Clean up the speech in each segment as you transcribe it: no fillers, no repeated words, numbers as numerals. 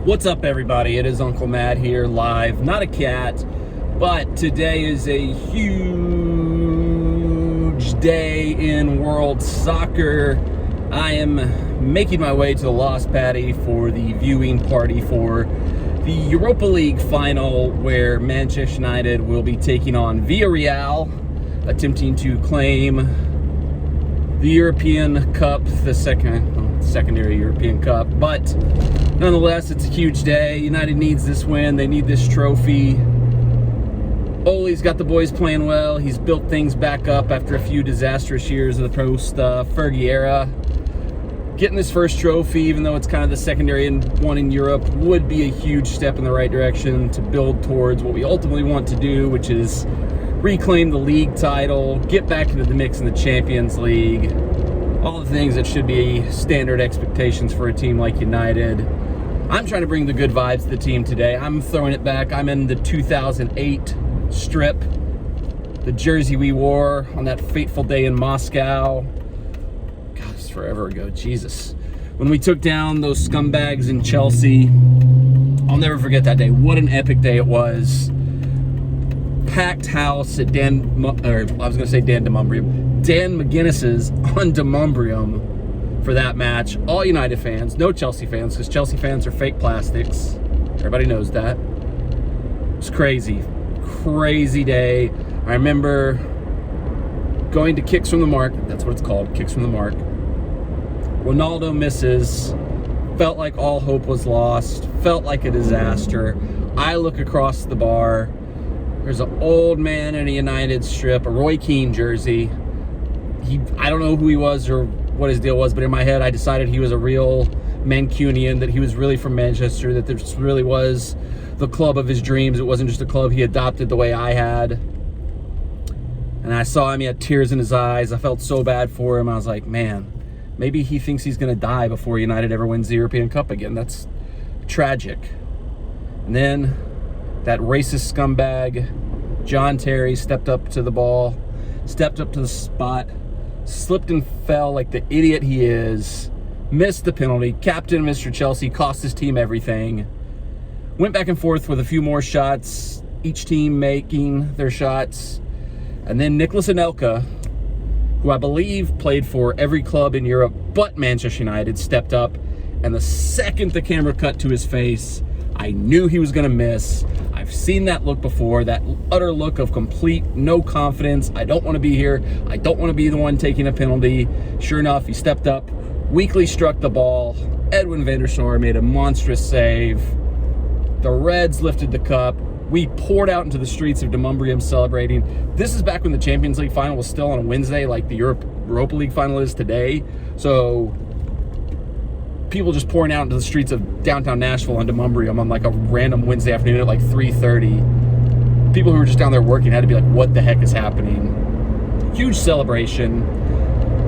What's up, everybody? It is Uncle Matt here, live. Not a cat, but today is a huge day in world soccer. I am making my way to the Lost Paddy for the viewing party for the Europa League final, where Manchester United will be taking on Villarreal, attempting to claim the European Cup, the secondary European Cup. But nonetheless, it's a huge day. United needs this win. They need this trophy. Ole's got the boys playing well. He's built things back up after a few disastrous years of the post-Fergie era. Getting this first trophy, even though it's kind of the secondary one in Europe, would be a huge step in the right direction to build towards what we ultimately want to do, which is reclaim the league title, get back into the mix in the Champions League. All the things that should be standard expectations for a team like United. I'm trying to bring the good vibes to the team today. I'm throwing it back. I'm in the 2008 strip, the jersey we wore on that fateful day in Moscow. God, it's forever ago, Jesus. When we took down those scumbags in Chelsea. I'll never forget that day. What an epic day it was. Packed house at Dan McGuinness's on Demumbrium for that match. All United fans, no Chelsea fans, because Chelsea fans are fake plastics. Everybody knows that. It was crazy. Crazy day. I remember going to kicks from the mark. That's what it's called, kicks from the mark. Ronaldo misses. Felt like all hope was lost. Felt like a disaster. I look across the bar. There's an old man in a United strip, a Roy Keane jersey. I don't know who he was or what his deal was, but in my head I decided he was a real Mancunian, that he was really from Manchester, that this really was the club of his dreams. It wasn't just a club he adopted the way I had. And I saw him, he had tears in his eyes. I felt so bad for him. I was like, man, maybe he thinks he's going to die before United ever wins the European Cup again. That's tragic. And then that racist scumbag, John Terry, stepped up to the ball, stepped up to the spot, slipped and fell like the idiot he is, missed the penalty, captain Mr. Chelsea, cost his team everything. Went back and forth with a few more shots, each team making their shots. And then Nicolas Anelka, who I believe played for every club in Europe but Manchester United, stepped up. And the second the camera cut to his face, I knew he was going to miss. I've seen that look before, that utter look of complete no confidence. I don't want to be here. I don't want to be the one taking a penalty. Sure enough, he stepped up, weakly struck the ball. Edwin van der Sar made a monstrous save. The Reds lifted the cup. We poured out into the streets of Demumbrium celebrating. This is back when the Champions League final was still on a Wednesday, like the Europa League final is today. So people just pouring out into the streets of downtown Nashville on Demumbrium on like a random Wednesday afternoon at like 3:30. People who were just down there working had to be like, what the heck is happening? Huge celebration.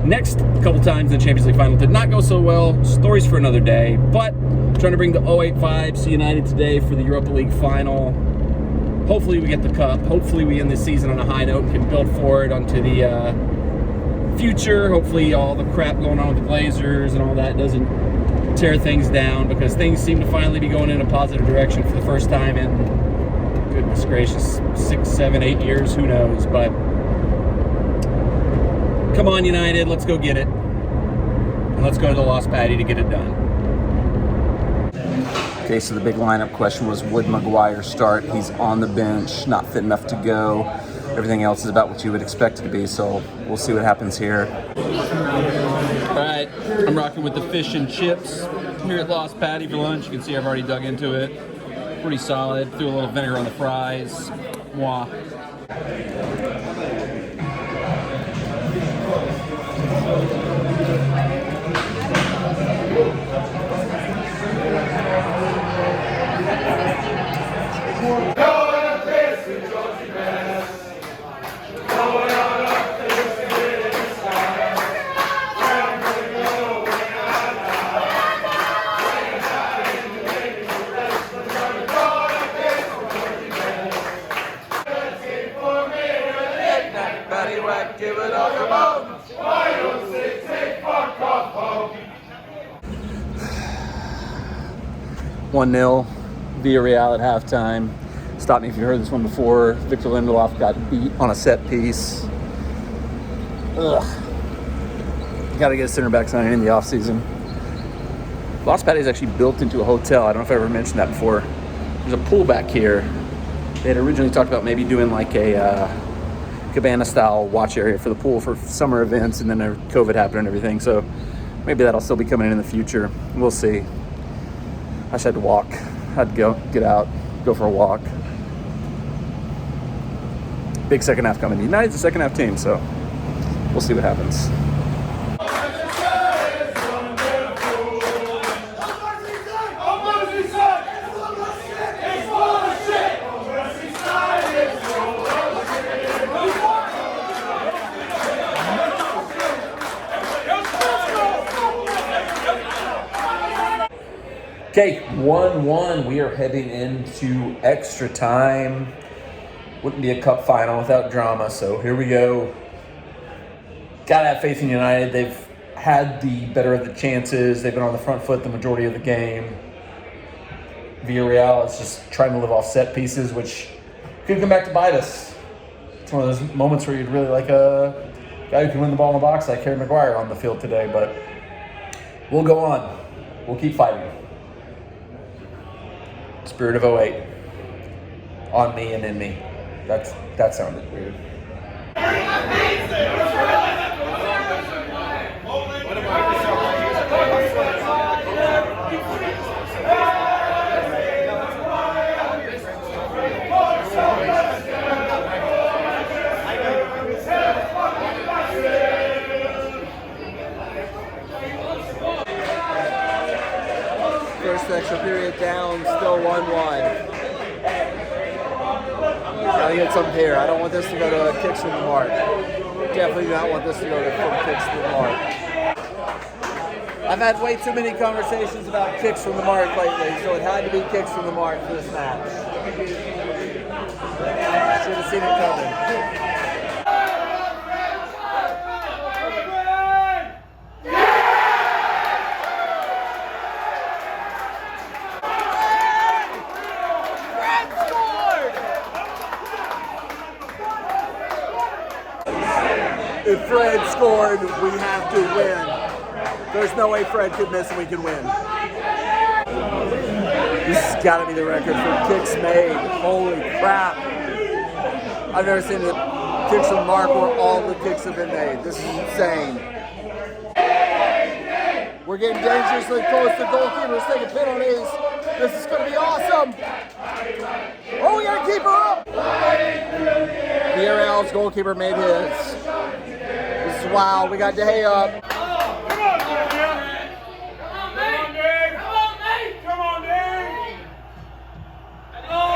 Next couple times in the Champions League final did not go so well. Stories for another day. But trying to bring the 08 vibes to United today for the Europa League final. Hopefully we get the cup. Hopefully we end this season on a high note and can build forward onto the future. Hopefully all the crap going on with the Blazers and all that doesn't tear things down, because things seem to finally be going in a positive direction for the first time in, goodness gracious, 6, 7, 8 years, who knows. But come on, United, let's go get it. And let's go to the Lost Paddy to get it done. Okay, so the big lineup question was, would Maguire start? He's on the bench, not fit enough to go. Everything else is about what you would expect it to be, so we'll see what happens here. All right, I'm rocking with the fish and chips here at Lost Paddy for lunch. You can see I've already dug into it. Pretty solid. Threw a little vinegar on the fries. Mwah. Give it up, come on! 1-0. Villarreal at halftime. Stop me if you heard this one before. Victor Lindelof got beat on a set piece. Ugh. Got to get a center back signing in the offseason. Lost Paddy is actually built into a hotel. I don't know if I ever mentioned that before. There's a pool back here. They had originally talked about maybe doing like a cabana-style watch area for the pool for summer events, and then COVID happened and everything. So maybe that'll still be coming in the future. We'll see. I just had to walk. Had to get out, go for a walk. Big second half coming. United's a second half team, so we'll see what happens. Okay, 1-1. We are heading into extra time. Wouldn't be a cup final without drama, so here we go. Gotta have faith in United. They've had the better of the chances. They've been on the front foot the majority of the game. Villarreal is just trying to live off set pieces, which could come back to bite us. It's one of those moments where you'd really like a guy who can win the ball in the box like Harry Maguire on the field today, but we'll go on. We'll keep fighting. Spirit of 08 on me and in me. That sounded weird. First extra period down, still 1-1. Gotta get something here. I don't want this to go to kicks from the mark. Definitely do not want this to go to kicks from the mark. I've had way too many conversations about kicks from the mark lately, so it had to be kicks from the mark for this match. Should have seen it coming. If Fred scored, we have to win. There's no way Fred could miss and we can win. This has got to be the record for kicks made. Holy crap. I've never seen a kicks from mark where all the kicks have been made. This is insane. We're getting dangerously close to goalkeepers taking penalties. This is going to be awesome. Oh, we got to keep her up. Villarreal's goalkeeper made his. This is wild. We got De Gea up. Come on, Nate! Come on, Nate! Oh!